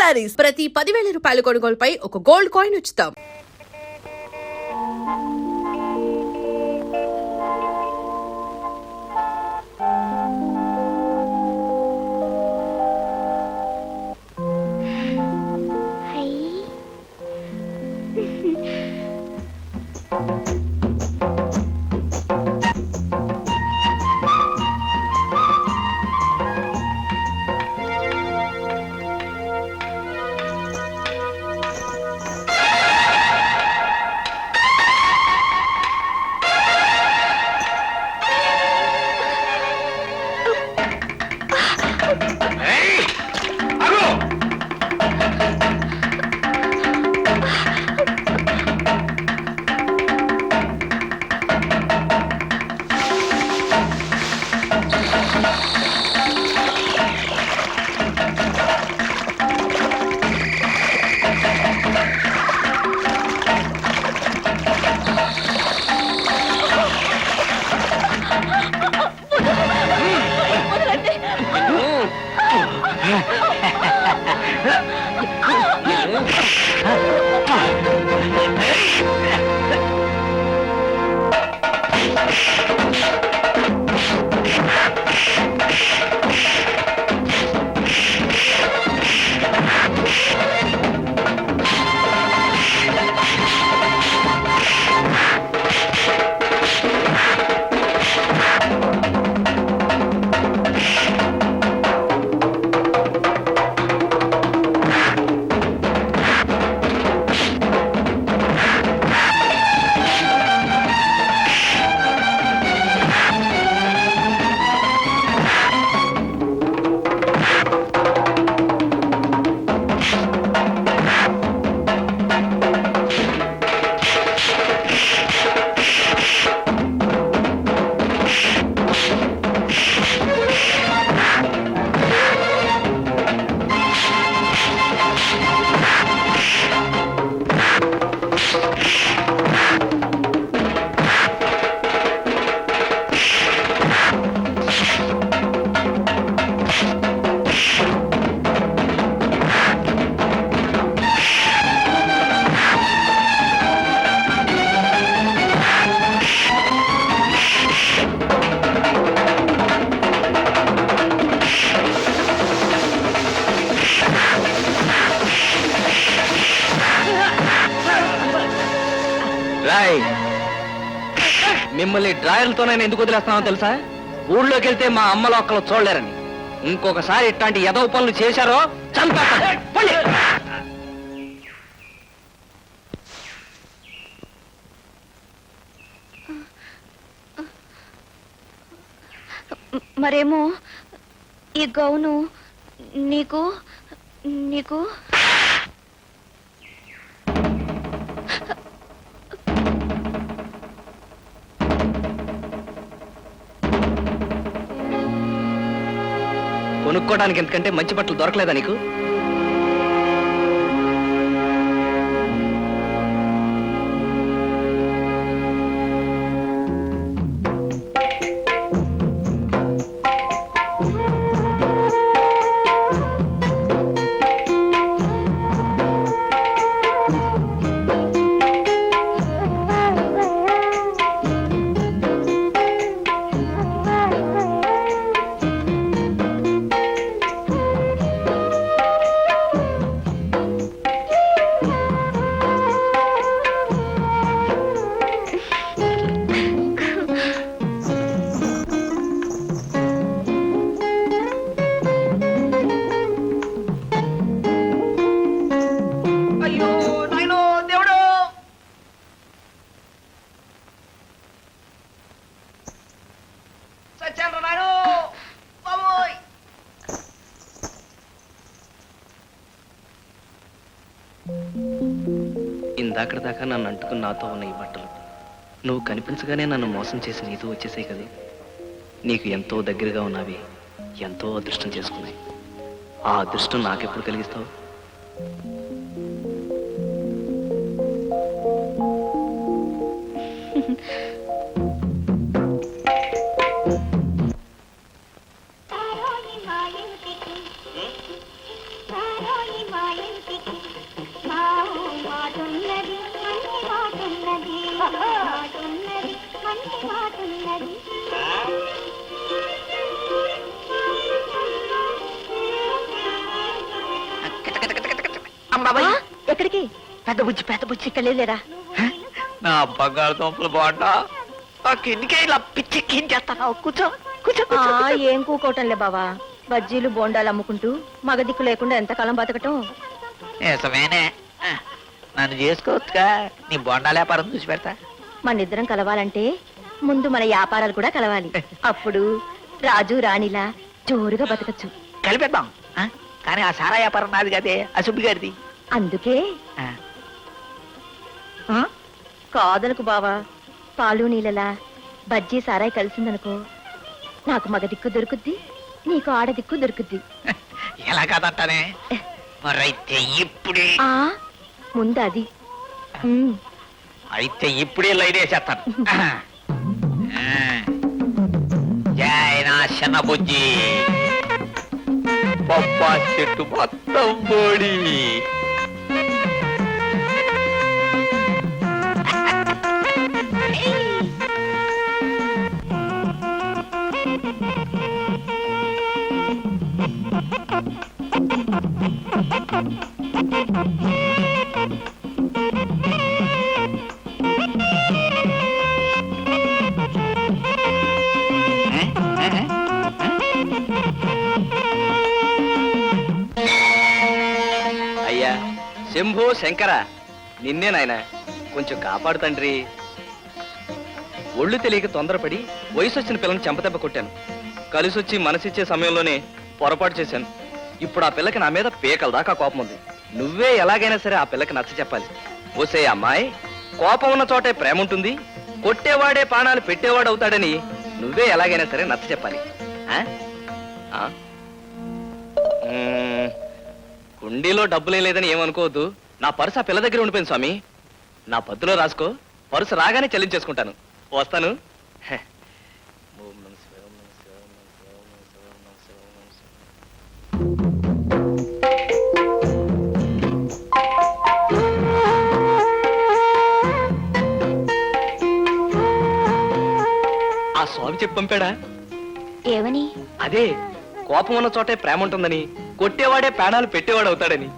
శారీస్ ప్రతి 10,000 రూపాయల కొనుగోలుపై ఒక గోల్డ్ కాయిన్ ఉచితం. మిమ్మల్ని డ్రాయర్లతో నేను ఎందుకు వదిలేస్తానో తెలుసా? ఊళ్ళోకి వెళ్తే మా అమ్మలో ఒక్కలు చూడలేరని. ఇంకొకసారి ఇట్లాంటి ఎదవ పనులు చేశారో చంపేస్తాను. మరేమో ఈ గౌను నీకు నీకు కొనుక్కోవడానికి ఎందుకంటే మంచి బట్టలు దొరకలేదా నీకు? ఇందాకటి దాకా నన్ను అంటుకుని నాతో ఉన్న ఈ బట్టలు నువ్వు కనిపించగానే నన్ను మోసం చేసి నీతో వచ్చేసాయి కదా. నీకు ఎంతో దగ్గరగా ఉన్నవి ఎంతో అదృష్టం చేసుకున్నాయి. ఆ అదృష్టం నాకెప్పుడు కలిగిస్తావు? మా ఇంటికి మావు మాటున్నది మంచి మాటున్నది మాటున్నది మంచి మాటున్నది ఆ, ఎక్కడికి పెద్ద బుజ్జి ఇక్కడ లేదులేరా నా బంగాళదుంపలు బాగుంటా ఎందుకే ఇలా పిచ్చెక్కించేస్తాను కూర్చో కూర్చో ఏం కూకోవటంలే బావా బజ్జీలు బోండాలు అమ్ముకుంటూ మగ దిక్కు లేకుండా ఎంతకాలం బతకటం నిజమేనే నన్ను చేసుకోవచ్చుగా నీ బొండాల వ్యాపారం చూసి పెడతా మనిద్దరం కలవాలంటే ముందు మన వ్యాపారాలు కూడా కలవాలి అప్పుడు రాజు రాణిలా జోరుగా బతకచ్చు కలిపేద్దాం ఆ? కానీ ఆ సారా వ్యాపారం నాది కదే ఆ సుబ్బి గారిది అందుకే ఆ. ఆ? కాదనుకు బావా పాలు నీళ్ళలా బజ్జీ సారాయి కలిసిందనుకో నాకు మగ దిక్కు దొరుకుద్ది నీకు ఆడ దిక్కు దొరుకుద్ది ఎలా కాదంటానే మరైతే ఇప్పుడే ఆ ముందు అది అయితే ఇప్పుడే లైన్ వేసేస్తాను జై నా చిన్న బుజ్జి పప్పా చెట్టు మొత్తం పొడి అయ్యా శంభో శంకర నిన్నే నాయన కొంచెం కాపాడు తండ్రి ఒళ్ళు తెలియక తొందరపడి వయసు వచ్చిన పిల్లని చెంపదెబ్బ కొట్టాను కలిసొచ్చి మనసిచ్చే సమయంలోనే పొరపాటు చేశాను ఇప్పుడు ఆ పిల్లకి నా మీద పీకల దాకా కోపం ఉంది నువ్వే ఎలాగైనా సరే ఆ పిల్లకి నచ్చ చెప్పాలి ఓసే అమ్మాయి కోపం ఉన్న చోటే ప్రేమ ఉంటుంది కొట్టేవాడే ప్రాణాలు పెట్టేవాడు అవుతాడని నువ్వే ఎలాగైనా సరే నచ్చ చెప్పాలి ఆ? ఆ? కుండీలో డబ్బులే లేదని ఏమనుకోవద్దు నా పర్సు ఆ పిల్ల దగ్గర ఉండిపోయింది స్వామి నా పద్దులో రాసుకో పర్సు రాగానే చెల్లించేసుకుంటాను వస్తాను హె. ఓం నమః శివాయ, ఓం నమః శివాయ, ఓం నమః శివాయ, ఓం నమః శివాయ, ఓం నమః శివాయ, ఓం నమః శివాయ. ఆ స్వామి చెప్పి పంపాడా ఏమని అదే కోపం ఉన్న చోటే ప్రేమ ఉంటుందని కొట్టేవాడే ప్రాణాలు పెట్టేవాడు అవుతాడని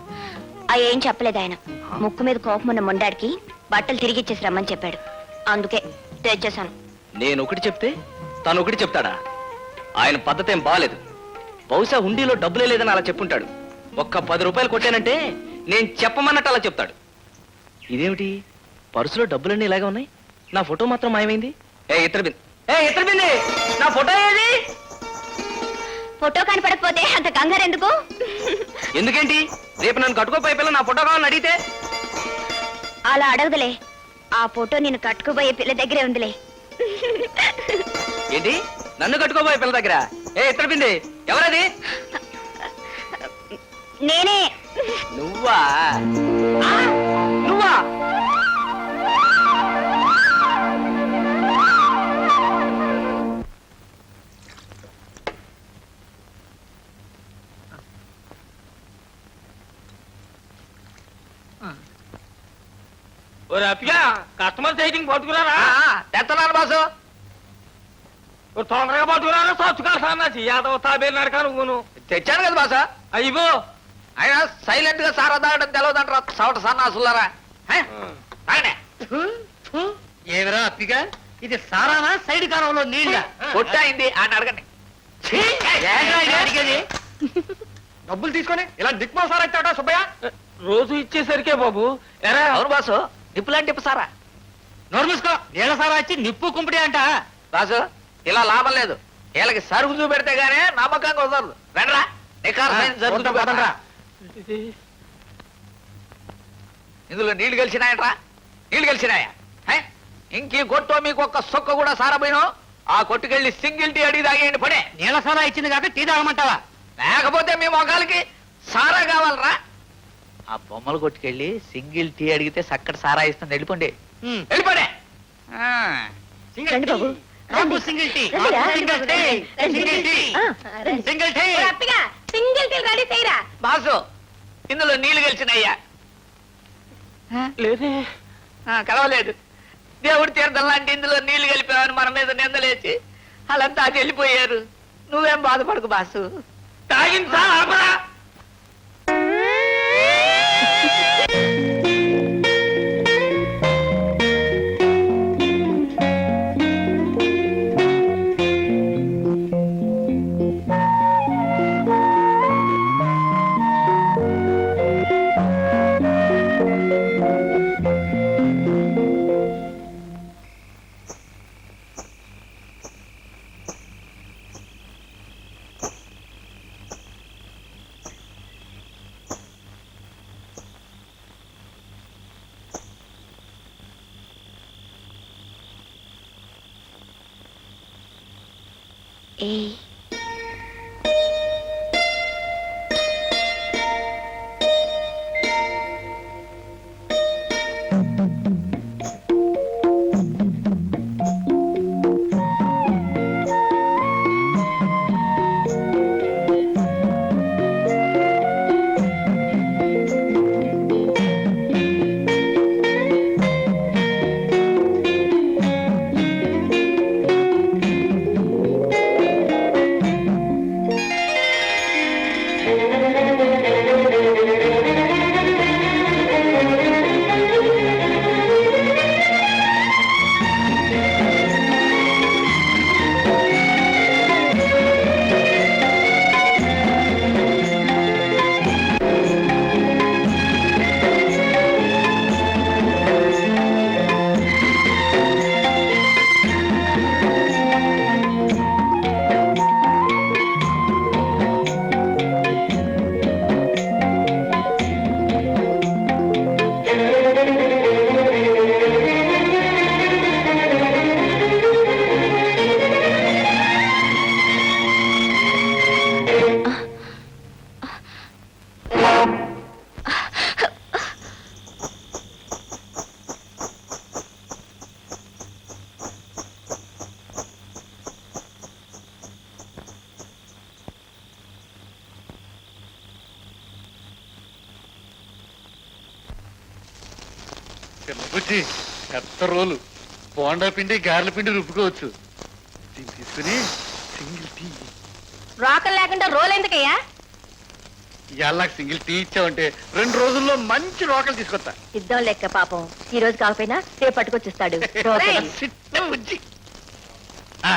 ఏం చెప్పలేదు ఆయన ముక్కు మీద కోపం ఉన్న మొండాడికి బట్టలు తిరిగి ఇచ్చేసి రమ్మని చెప్పాడు అందుకే తెచ్చేశాను నేను ఒకటి చెప్తే తను ఒకటి చెప్తాడా ఆయన పద్ధతి ఏం బాలేదు బహుశా హుండీలో డబ్బులే లేదని అలా చెప్పుంటాడు ఒక్క 10 రూపాయలు కొట్టానంటే నేను చెప్పమన్నట్టు అలా చెప్తాడు ఇదేమిటి పర్సులో డబ్బులన్నీ ఇలాగే ఉన్నాయి నా ఫోటో మాత్రం మాయమైంది ఇతర బింది నా ఫోటో ఏది ఫోటో కనపడకపోతే అంత కంగారు ఎందుకు ఎందుకేంటి రేపు నన్ను కట్టుకోపోయే పిల్ల నా ఫోటో కావాలని అడిగితే అలా అడగదులే ఆ ఫోటో నేను కట్టుకుపోయే పిల్ల దగ్గరే ఉందిలే ఏంటి నన్ను కట్టుకోబోయే పిల్ల దగ్గర ఇతర బింది ఎవరది నేనే నువ్వా ఆ? నువ్వా కస్టమర్ సైటింగ్ పట్టుకున్నారా తెస్తున్నాను బాసు తొందరగా పట్టుకున్నారా సచ్చుకాలి సన్నాసి యాదవ తాబేలు నడక నువ్వును తెచ్చాను కదా బాసా అయ్యో ఆయన సైలెంట్ గా సారా తాగడం తెలవదంటారా సవట సన్నాసులారా ఏమిరా అప్పిగా ఇది సారానా సైడ్ కాలంలో నీళ్ళ కొట్టాయింది అని అడగండి అడిగేది డబ్బులు తీసుకొని ఇలా దిక్మా సారా ఇచ్చాడా సుబ్బయ్య రోజు ఇచ్చేసరికే బాబు ఎరా అవును బాసు నిప్పులాంటి నిప్పు సారా నోరు మూసుకో నీళ్ళ సారా వచ్చి నిప్పు కుంపిడి అంట బాసు ఇలా లాభం లేదు వీళ్ళకి సరుకు చూపెడితే గానీ నమ్మకంగా వదలదు రండ్రా జరుగుతూ పోతండ్రా ఇందులో నీళ్లు కలిసినాయట్రా నీళ్లు కలిసినాయా ఇంకీ కొట్టో మీకు ఒక్క సొక్క కూడా సారపోయినో ఆ కొట్టుకెళ్ళి సింగిల్ టీ అడిగి తాగేయండి పడే నీళ్ళ సారా ఇచ్చింది కాక టీ తాగమంటావా లేకపోతే మీ మొఖాలకి సారా కావాలరా ఆ బొమ్మలు కొట్టుకెళ్ళి సింగిల్ టీ అడిగితే సక్కటి సారా ఇస్తుంది వెళ్ళిపోండి వెళ్ళిపోండి రండి బాబు నాకు సింగిల్ టీ రండిరా. సింగిల్ టీ సింగిల్ టీ రండి. Single tea single tea ready చేయరా బాసు ఇందులో నీళ్లు కలిసినాయ్యా లేదే. కలవలేదు. దేవుడి తీర్థం లాంటి ఇందులో నీళ్లు కలిపామని మన మీద నిందలేసి వాళ్ళంతా అటు వెళ్ళిపోయారు. నువ్వేం బాధపడకు బాసు. తాగిందా ఆపరా? ఏయ్, బుజ్జి పెద్ద రోలు బోండా పిండి గారెల పిండి రుబ్బుకోవచ్చు. దీన్ని తీసుకుని సింగిల్ టీ. రోకలు లేకుండా రోల్ ఎందుకయ్యా? ఇవాళ సింగిల్ టీ ఇచ్చావంటే 2 రోజుల్లో మంచి రోకలు తీసుకొస్తా. ఇద్దాం లెక్క పాపం. ఈ రోజు కాకపోయినా రేపు పట్టుకొచ్చిస్తాడు రోకలి. సిట్ట బుజ్జి. ఆ,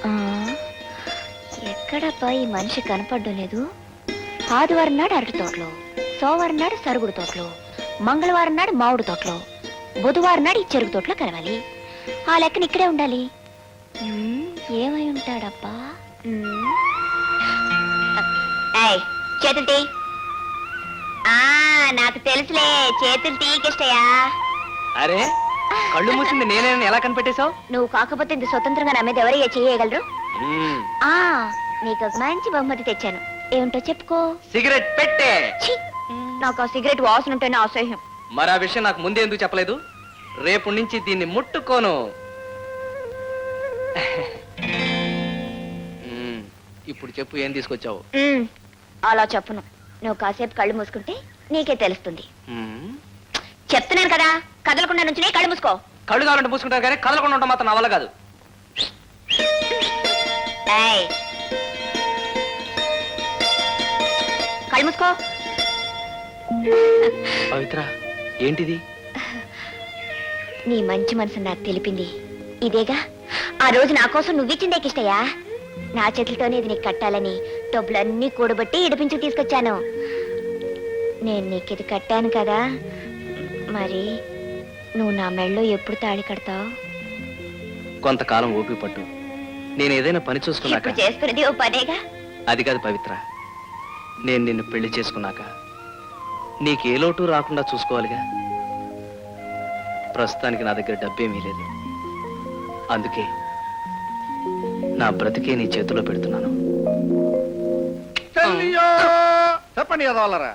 ఆ, ఎక్కడబ్బా ఈ మనిషి కనపడడం లేదు? ఆదివారం నాడు అరటి తోటలో, సోమవారం నాడు సరుగుడు తోటలో, మంగళవారం నాడు మామిడి తోటలో, బుధవారం నాడు ఈ చెరుకు తోటలో కలవాలి. ఆ లెక్కన ఇక్కడే ఉండాలి. ఏమై ఉంటాడబ్బా? చేతులు టీ. నాకు తెలుసులే, చేతులు టీకిష్టయా. అరే, కళ్ళు మూసింది నేనేనని ఎలా కనిపెట్టేశావు? నువ్వు కాకపోతే ఇంత స్వతంత్రంగా నా మీద ఎవరయ్యా చేయగలరు? ఆ, నీకు ఒక మంచి బహుమతి తెచ్చాను. ఏమిటో చెప్పుకో. సిగరెట్ పెట్టే. ఛీ! నాకు ఆ సిగరెట్ వాసన ఉంటేనే అసహ్యం. మరి ఆ విషయం నాకు ముందే ఎందుకు చెప్పలేదు? రేపు నుంచి దీన్ని ముట్టుకోను. ఇప్పుడు చెప్పు, ఏం తీసుకొచ్చావు? అలా చెప్పను. నువ్వు కాసేపు కళ్ళు మూసుకుంటే నీకే తెలుస్తుంది. చెప్తున్నాను కదా, కదలకుండా నుంచి కళ్ళు మూసుకో. కళ్ళు కావాలంటే మూసుకుంటారు కానీ కదలకుండా ఉంటాం మాత్రం నా వల్ల కాదు. ఏయ్, కళ్ళు మూసుకో. పవిత్ర, ఏంటిది? నీ మంచి మనసు నాకు తెలిపింది ఇదేగా. ఆ రోజు నా కోసం నువ్విచ్చిందే కిష్టయ్యా. నా చేతులతోనే ఇది నీకు కట్టాలని డబ్బులన్నీ కూడబట్టి ఇడిపించి తీసుకొచ్చాను. నేను నీకు ఇది కట్టాను కదా, మరి నువ్వు నా మెళ్ళో ఎప్పుడు తాళి కడతావు? కొంతకాలం ఓపిక పట్టు. నేను ఏదైనా పని చూసుకున్నాక. ఇప్పుడు చేసుకునేది ఓ పనేగా. అది కాదు పవిత్ర, నేను నిన్ను పెళ్లి చేసుకున్నాక నీకే లోటు రాకుండా చూసుకోవాలిగా. ప్రస్తుతానికి నా దగ్గర డబ్బేమీ లేదు. అందుకే నా బ్రతికే నీ చేతిలో పెడుతున్నాను. చెప్పండి కదవాలరా.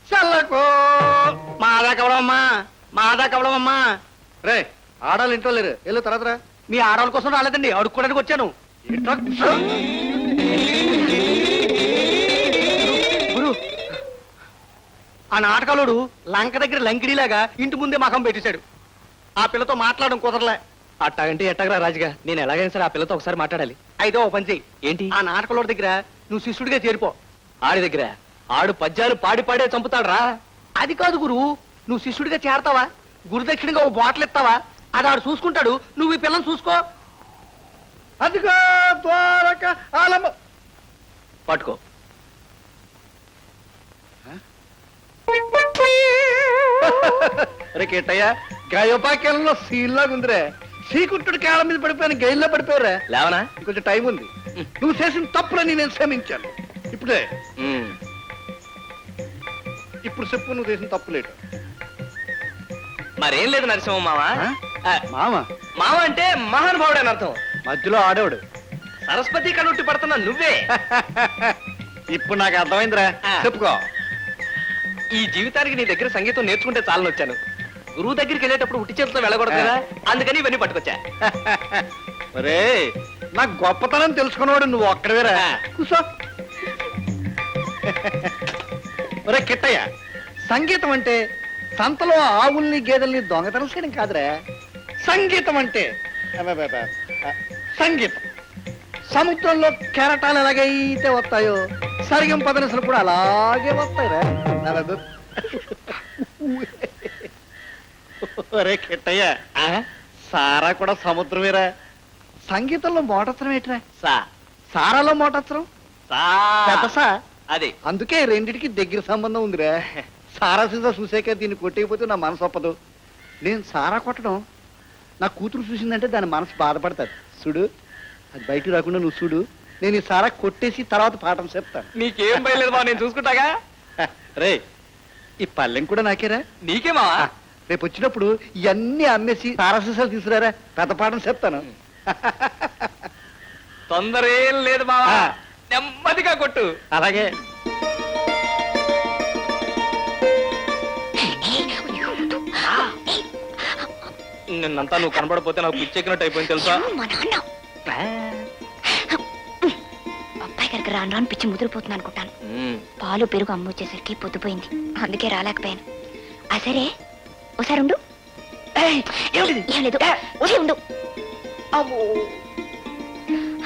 చల్లకు మాదా కవడమ్మా, మాదా కవడమ్మా. రే, ఆడాలి ఇంట్లో లేరు. వెళ్ళు తర్వాత రా. మీ ఆడవాళ్ళ కోసం రాలేదండి, అడుక్కోడానికి వచ్చాను. గురు ఆ నాటకాలోడు లంక దగ్గర లంకిడిలాగా ఇంటి ముందే మకం పెట్టేశాడు. ఆ పిల్లతో మాట్లాడడం కుదరలే. అట్టాగంటే ఎట్టగరా రాజుగా, నేను ఎలాగైనా సరే ఆ పిల్లతో ఒకసారి మాట్లాడాలి. అయితే ఓ పని చెయ్యి. ఏంటి? ఆ నాటకాలోడి దగ్గర నువ్వు శిష్యుడిగా చేరిపో. ఆడి దగ్గర ఆడు పద్యాలు పాడి పాడే చంపుతాడు రా. అది కాదు గురు, నువ్వు శిష్యుడిగా చేరతావా, గురుదక్షిణగా ఓ బాటిల్ ఇస్తావా, అది ఆడు చూసుకుంటాడు, నువ్వు ఈ పిల్లని చూసుకో. అదిగో ద్వారక ఆలమ. పట్టుకో. రే కేటయ్య, గయోపాక్యాలలో సీల్లాగా ఉందిరే. శ్రీకుంఠుడి కాళ్ళ మీద పడిపోయాను, గైల్లో పడిపోయారా. లేవనా? కొంచెం టైం ఉంది. నువ్వు చేసిన తప్పులని నేను క్షమించాను. ఇప్పుడే ఇప్పుడు చెప్పు, నువ్వు చేసిన తప్పులేట. మరేం లేదు నరసింహ మామ. మామ మామ అంటే మహానుభావుడు అని అర్థం. మధ్యలో ఆడేవాడు. సరస్వతి కనుట్టి పడుతున్నా నువ్వే. ఇప్పుడు నాకు అర్థమైందిరా, చెప్పుకో. ఈ జీవితానికి నీ దగ్గర సంగీతం నేర్చుకుంటే చాలని వచ్చాను. గురువు దగ్గరికి వెళ్ళేటప్పుడు ఉట్టి చేతితో వెళ్ళకూడదు కదా, అందుకని ఇవన్నీ పట్టుకొచ్చా. ఒరే, నా గొప్పతనం తెలుసుకున్నవాడు నువ్వు ఒక్కడవేరా. కూసో. ఒరే కిట్టయ్య, సంగీతం అంటే సంతలో ఆవుల్ని గేదెల్ని దొంగతనం చేయడం కాదురా. సంగీతం అంటే సంగీతం సముద్రంలో కెరటాలు ఎలాగైతే వస్తాయో సరిగం పదనసలు కూడా అలాగే వస్తాయిరా. ఒరే కిట్టయ్య, సారా కూడా సముద్రమేరా. సంగీతంలో మోటత్రం ఏంట్రా? సారాలో మోటత్రం పెద్దసా. అది అందుకే రెండిటికి దగ్గర సంబంధం ఉందిరా. సారా సీసా చూసాక దీన్ని కొట్టేయకపోతే నా మనసు ఒప్పదు. నేను సారా కొట్టడం నా కూతురు చూసిందంటే దాని మనసు బాధపడతాది. చూడు, అది బయట రాకుండా నువ్వు చూడు. నేను ఈ సారా కొట్టేసి తర్వాత పాఠం చెప్తాను. నీకేం బయలేదు బా, నేను చూసుకుంటాగా. రే, ఈ పల్లెం కూడా నాకేరా. నీకే మావా. రేపు వచ్చినప్పుడు ఇవన్నీ అమ్మేసి సారా సీసాలు తీసుకురారా, పెద్ద పాఠం చెప్తాను. తొందర ఏం లేదు మావా, నెమ్మదిగా కొట్టు. అలాగే. నిన్నంతా నువ్వు కనబడపోతే నాకు పిచ్చెక్కినట్టు అయిపోయింది తెలుసా. మా నాన్న అబ్బాయి గారికి రాను రాను పిచ్చి ముదిరిపోతుంది అనుకుంటాను. పాలు పెరుగు అమ్మొచ్చేసరికి పొద్దుపోయింది, అందుకే రాలేకపోయాను. ఆ సరే, ఒకసారి ఉండు. ఏం లేదు, వచ్చి ఉండు.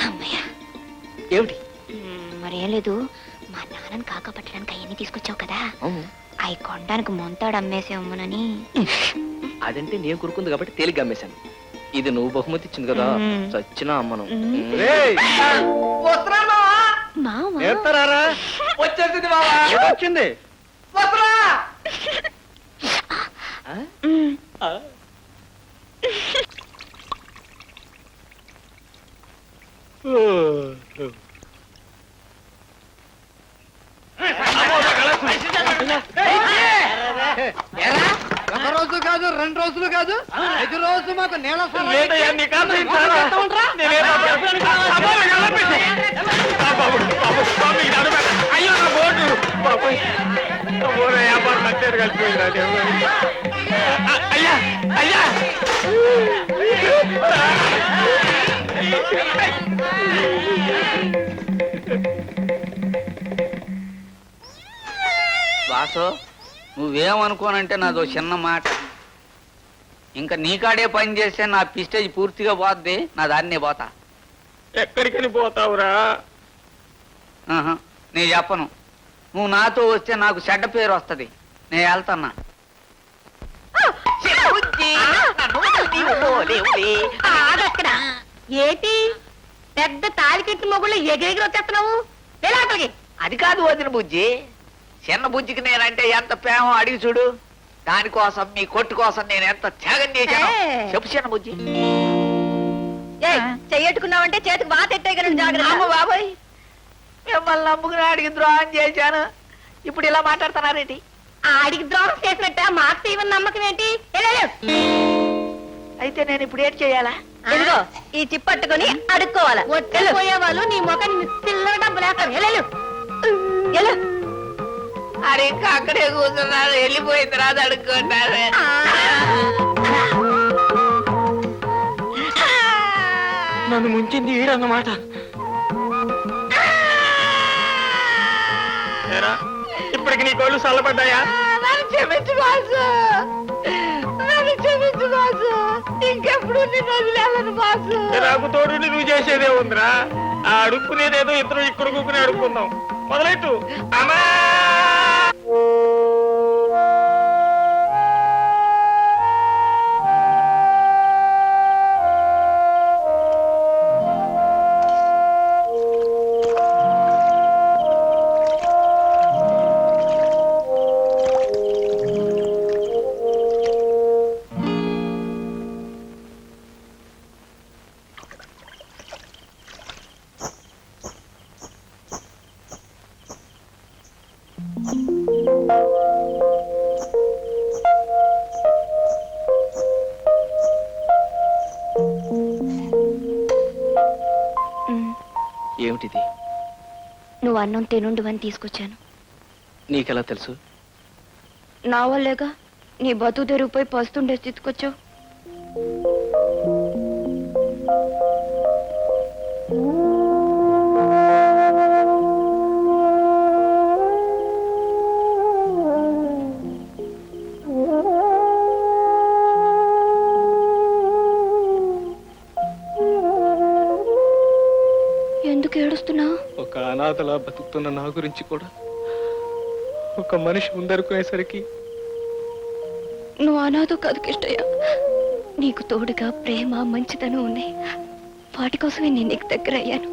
అమ్మయ్యా. ఏమిటి? మరేం లేదు, మా నాన్నని కాకా పట్టడానికి అవన్నీ తీసుకొచ్చావు కదా, అవి కొనడానికి మొంతాడు అమ్మేసేమోనని. అదంటే నేను కొరుకుంది కాబట్టి తేలిగ్గా అమ్మేశాను. ఇది నువ్వు బహుమతి ఇచ్చింది కదా, చచ్చినా అమ్మను. మావా వచ్చేసింది మావా. వచ్చింది. ఒక రోజు కాదు, 2 రోజులు కాదు, 5 రోజులు మాకు నేల అయ్యా అయ్యా, వాసు, నువ్వేమనుకోనంటే నాదో చిన్న మాట. ఇంకా నీకాడే పని చేస్తే నా పిస్టేజ్ పూర్తిగా పోద్ది, నా దాన్నే పోతా. ఎక్కడికని పోతావురా? నేను చెప్పను. నువ్వు నాతో వస్తే నాకు చెడ్డ పేరు వస్తుంది. నేను వెళ్తున్నా. ఏటి పెద్ద తాలికెట్టి మొగుళ్ళు ఎగిరెగిరి వచ్చేస్తున్నావు? అది కాదు వదిన బుజ్జి, చిన్న బుజ్జికి నేనంటే ఎంత ప్రేమ అడిగి చూడు. దానికోసం మీ కొట్టు కోసం నేను ఎంత త్యాగం చేశాను చెప్పు చిన్న బుజ్జి. చెయ్యట్టుకున్నావంటే చేతికి బాగా తెట్టేయగలను. అమ్మ బాబాయ్, మిమ్మల్ని నమ్ముకుని ఆడికి ద్రోహం చేశాను, ఇప్పుడు ఇలా మాట్లాడుతున్నారేంటి? ఆడికి ద్రోహం చేసినట్ట మాకు తీవని నమ్మకం ఏంటి? అయితే నేను ఇప్పుడు ఏంటి చేయాలా? ఇదిగో ఈ చిప్పట్టుకొని అడుక్కోవాలా. పోయే వాళ్ళు నీ మొఖం పిల్లల డబ్బు లేక అది ఇంకా అక్కడే కూర్చున్నారు, వెళ్ళిపోయిన తర్వాత అడుక్కుంటారు. నన్ను ముంచింది ఈడన్నమాట. ఇప్పటికి నీ కోళ్ళు చల్లబడ్డాయా? నన్ను క్షమించు బాసు, నన్ను క్షమించు బాసు. ఇంకెప్పుడు నిన్ను వదిలేలను బాసు. నాకు తోడు నువ్వు చేసేదే ఉందిరా. ఆ అడుక్కునేదేదో ఇద్దరు ఇక్కడ కూకుని అడుక్కుందాం. మొదలెట్టు. అమ్మా ఏమిటిది? నువ్వు అన్నం తినుండు అని తీసుకొచ్చాను. నీకెలా తెలుసు? నా వల్లేగా నీ బతుకు తెరిగిపోయి పస్తుండే తీసుకొచ్చావు. ఎందుకు ఏడుస్తున్నావు? ఒక అనాథలా బతుకుతున్న నా గురించి కూడా ఒక మనిషి ముందరుకునేసరికి నువ్వు అనాథో కాదు కిష్టయ్య. నీకు తోడుగా ప్రేమ మంచితనం ఉన్నాయి. వాటి కోసమే నేను నీకు దగ్గర అయ్యాను.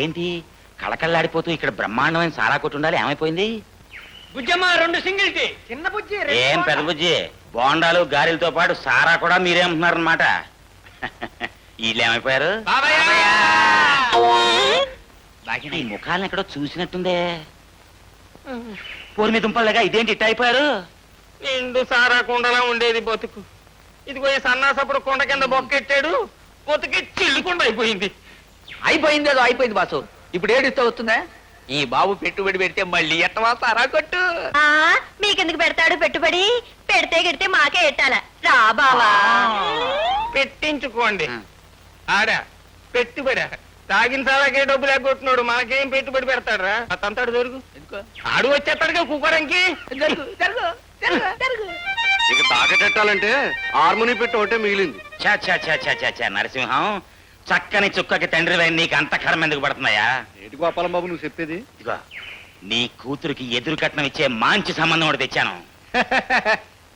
ఏంటి కళకళ్ళాడిపోతూ ఇక్కడ బ్రహ్మాండమైన సారా కొట్టు ఉండాలి? ఏమైపోయింది? Bujjamma 2 single tea. చిన్న బుజ్జి ఏం పెద్ద బుజ్జి, బోండాలు గారెలతో పాటు సారా కూడా మీరేమంటున్నారన్నమాట. వీళ్ళు ఏమైపోయారు? ఈ ముఖాలను ఎక్కడో చూసినట్టుందే. పూర్మి దుంపలుగా ఇదేంటి ఇట్ట అయిపోయారు? నిండు సారా కుండలా ఉండేది బతుకు. ఇదిగో ఈ సన్నాసప్పుడు కొండ కింద బొక్కెట్టాడు, బతుకి చిల్లుకుండా అయిపోయింది. అయిపోయింది, ఏదో అయిపోయింది బాసు. ఇప్పుడు ఏడిస్తే వస్తుందా? ఈ బాబు పెట్టుబడి పెడితే మళ్ళీ ఎట్టవా సారా కొట్టు. మీకెందుకు పెడతాడు పెట్టుబడి? పెడితే గిడితే మాకే ఎట్టాల. రా బావా. పెట్టించుకోండి. ఆడా పెట్టుబడి తాగిన సారాకే డబ్బులు ఎగ్గొట్టున్నాడు, మనకేం పెట్టుబడి పెడతాడు? తంతాడు దొరుకు. ఆడు వచ్చేస్తాడుగా కుక్కరంకి. ఇక తాకటెట్టాలంటే హార్మోని పెట్టి ఒకటే మిగిలింది. చా చా చా చా చా చా నరసింహం, చక్కని చుక్కకి తండ్రి నీకు అంత కర్మ ఎందుకు పడుతున్నాయా? ఏంటి గోపాలం బాబు నువ్వు చెప్పేది? ఇదిగో నీ కూతురికి ఎదురు కట్నం ఇచ్చే మంచి సంబంధం ఒకటి తెచ్చాను.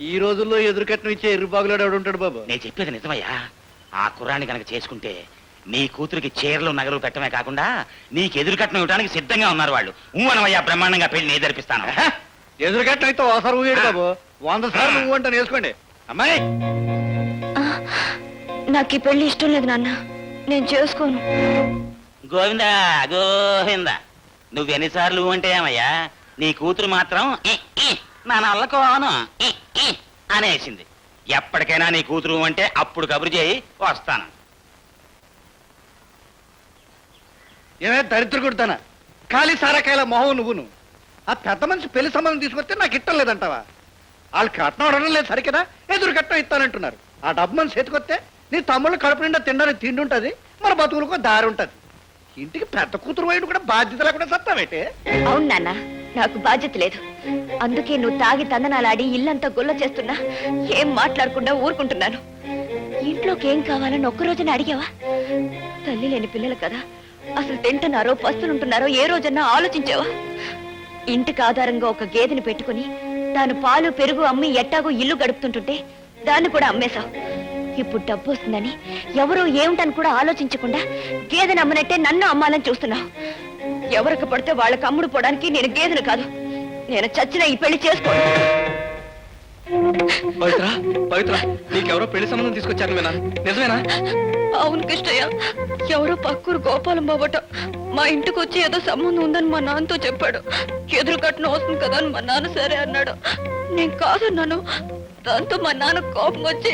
ఈ రోజుల్లో ఎదురు కట్నం ఇచ్చే ఎర్రుబాగులాడు ఎవడు ఉంటాడు బాబు? నేను చెప్పేది నిజమయ్యా. ఆ కుర్రాన్ని కనుక చేసుకుంటే నీ కూతురికి చీరలు నగలు పెట్టడమే కాకుండా నీకు ఎదురు కట్నం ఇవ్వడానికి సిద్ధంగా ఉన్నారు వాళ్ళు. అనవయ్యా, బ్రహ్మాండంగా పెళ్లి నేను జరిపిస్తాను. ఎదురు కట్నం అయితే ఒకసారి ఊయేడు బాబు, 100 సార్లు నువ్వు అంటే నేర్చుకోండి. అమ్మాయి నాకు ఈ పెళ్లి ఇష్టం లేదు నాన్న, నేను చేసుకోను. గోవిందా గోవిందా, నువ్వెన్నిసార్లు అంటే ఏమయ్యా? నీ కూతురు మాత్రం నా నల్లకోను అనేసింది. ఎప్పటికైనా నీ కూతురు అంటే అప్పుడు కబురు చేయి, వస్తాను. ఏమే దరిద్ర కొడతానా, ఖాళీ సారాకాయల మొహం నువ్వును. ఆ పెద్ద మనిషి పెళ్లి సంబంధం తీసుకొస్తే నాకు ఇష్టం లేదంటావా? వాళ్ళు కట్నం అడగడం లేదు సరికదా, ఎదురు కట్నం ఇస్తానంటున్నారు. ఆ డబ్బు మనిషి చేతికొస్తే నీ తమ్ముళ్ళు కడుపు నిండా తినడానికి తిండి ఉంటుంది, మన బతుకులకు దారి ఉంటుంది. ఇంటికి పెద్ద కూతురు వైపు కూడా బాధ్యత లేకుండా సత్తావేటే? అవును నాన్న, నాకు బాధ్యత లేదు. అందుకే నువ్వు తాగి తందనాలాడి ఇల్లంతా గుల్ల చేస్తున్నా ఏం మాట్లాడకుండా ఊరుకుంటున్నాను. ఇంట్లోకి ఏం కావాలని ఒక్కరోజున అడిగావా? తల్లి లేని పిల్లలు కదా, అసలు తింటున్నారో పస్తులుంటున్నారో ఏ రోజన్నా ఆలోచించావా? ఇంటికి ఆధారంగా ఒక గేదెని పెట్టుకుని దాని పాలు పెరుగు అమ్మి ఎట్టాగో ఇల్లు గడుపుతుంటుంటే దాన్ని కూడా అమ్మేశావు. ఇప్పుడు డబ్బు వస్తుందని ఎవరో ఏమిటని కూడా ఆలోచించకుండా గేదెని అమ్మనట్టే నన్ను అమ్మాలని చూస్తున్నావు. ఎవరికి పడితే వాళ్ళకి అమ్ముడు పోవడానికి నేను గేదెను కాదు. నేను చచ్చిన ఈ పెళ్లి చేసుకోను. ఇక తాకటెట్టాలంటే హార్మోని పెట్టి ఒకటే మిగిలింది. చా చా చా చా చా నరసింహం, చక్కని చుక్కకి తండ్రి నీకు అంత కర్మ ఎందుకు పడుతున్నాయా? పవిత్ర పవిత్ర నీకెవరో పెళ్లి సంబంధం తీసుకొచ్చారు విన్నాను, నిజమేనా? అవును కిష్టయ్య, ఎవరో పక్కూరు గోపాలం బాబట మా ఇంటికి వచ్చి ఏదో సంబంధం ఉందని మా నాన్నతో చెప్పాడు. ఎదురు కట్నం వస్తుంది కదా అని మా నాన్న సరే అన్నాడు. నేను కాదన్నాను. దాంతో మా నాన్న కోపం వచ్చి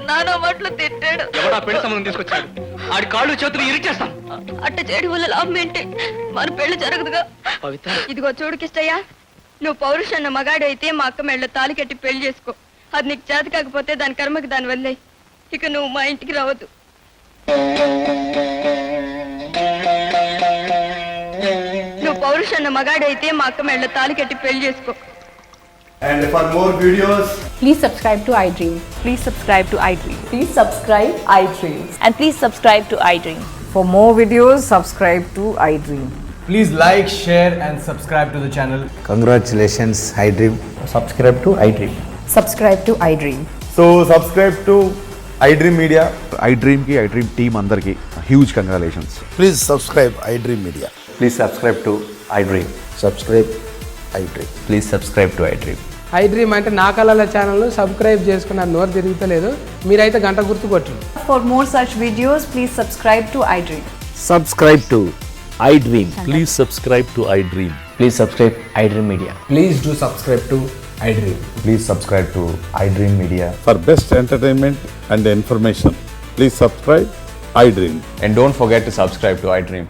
నాన్న మాటలు తిట్టాడు. ఎవడా పెళ్లి సంబంధం తీసుకొచ్చాడు? ఆడి కాళ్ళు చేతులు ఇరిచేస్తాను. అట్ట చేయడం వల్ల లాభం ఏంటి? మన పెళ్లి జరగదుగా. పవిత్ర ఇదిగో చూడు కిష్టయ్య, నువ్వు పౌరుషన్న మగాడు అయితే మా అక్క మెళ్ళ తాలి కట్టి పెళ్లి చేసుకో. అది నీకు చేత కాకపోతే దాని కర్మకి దాని వల్లే. ఇక నువ్వు మా ఇంటికి రావద్దు. నువ్వు పౌరుషన్న మగాడు అయితే మా అక్క మెళ్ళ తాలి కట్టి పెళ్లి చేసుకో. And for more videos, Please subscribe to iDream. Please subscribe to iDream. Please subscribe iDream. And please subscribe to iDream. For more videos, subscribe to iDream. please like, share, and subscribe to the channel. Congratulations iDream. Subscribe to iDream. Subscribe to iDream. So subscribe to iDream Media. iDream ki iDream team అందరికి huge congratulations. Please subscribe iDream media. Please subscribe to iDream. Subscribe iDream. Please subscribe to iDream. iDream అంటే నా కళల channel subscribe చేసుకున్న నోరు తిరుగుతలేదు. మీరైతే గంట గుర్తు కొట్టండి. For more such videos, please subscribe to iDream. Subscribe to iDream. Please subscribe to iDream. Please subscribe iDream media. Please do subscribe to iDream. Please subscribe to iDream Media. For best entertainment and information, please subscribe iDream. And don't forget to subscribe to iDream.